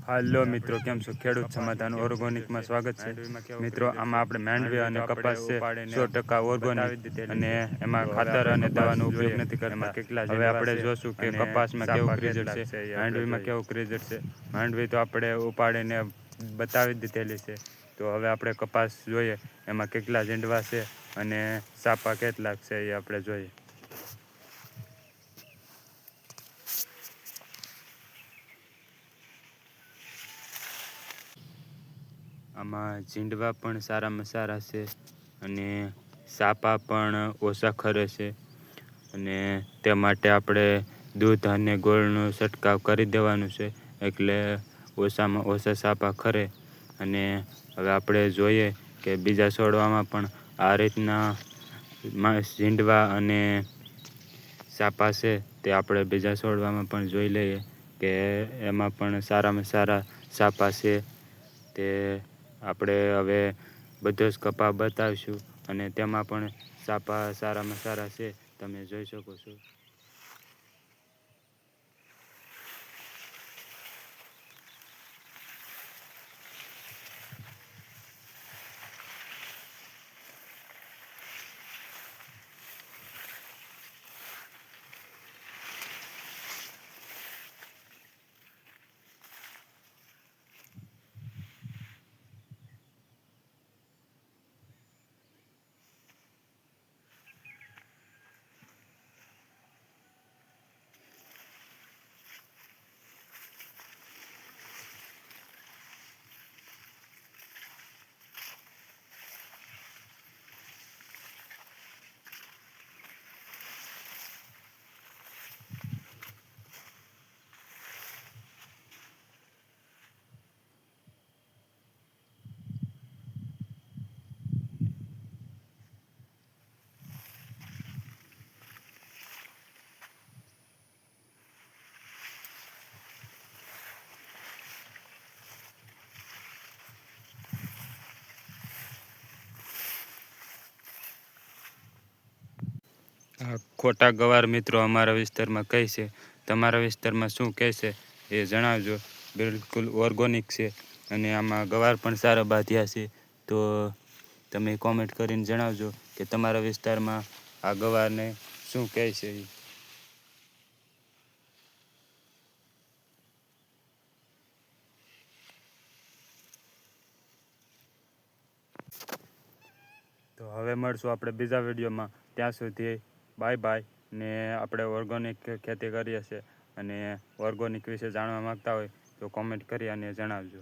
હાલો મિત્રો, કેમ છો? ખેડૂત સમાધાન ઓર્ગોનિકમાં સ્વાગત છે. મિત્રો, આમાં આપણે માંડવી અને કપાસ છે 100% ઓર્ગોનિક, અને એમાં ખાતર અને દવાનો ઉપયોગ નથી કરતા. હવે આપણે જોશું કે કપાસમાં કેવું રિઝલ્ટ છે, માંડવીમાં કેવું રિઝલ્ટ છે. માંડવી તો આપણે ઉપાડીને બતાવી દીધેલી છે. તો હવે આપણે કપાસ જોઈએ, એમાં કેટલા ઝીંડવા છે અને સાપા કેટલાક છે એ આપણે જોઈએ. આમાં ઝીંડવા પણ સારામાં સારા છે અને સાપા પણ ઓછા ખરે છે. અને તે માટે આપણે દૂધ અને ગોળનો છંટકાવ કરી દેવાનું છે, એટલે ઓછામાં ઓછા સાપા ખરે. અને હવે આપણે જોઈએ કે બીજા છોડવામાં પણ આ રીતના ઝીંડવા અને સાપા છે, તે આપણે બીજા છોડવામાં પણ જોઈ લઈએ કે એમાં પણ સારામાં સારા સાપા છે. તે આપણે હવે બધો જ કપા બતાવીશું અને તેમાં પણ સાપા સારામાં સારા છે, તમે જોઈ શકો છો. ખોટા ગવાર મિત્રો અમારા વિસ્તારમાં કહે છે, તમારા વિસ્તારમાં શું કહે છે એ જણાવજો. બિલકુલ ઓર્ગોનિક છે અને આમાં ગવાર પણ સારા બાંધ્યા છે. તો તમે કોમેન્ટ કરીને જણાવજો કે તમારા વિસ્તારમાં આ ગવારને શું કહે છે. તો હવે મળશું આપણે બીજા વિડીયોમાં. ત્યાં સુધી બાય બાય. ને આપણે ઓર્ગોનિક ખેતી કરીએ છીએ અને ઓર્ગોનિક વિશે જાણવા માગતા હોય તો કોમેન્ટ કરી અને જણાવજો.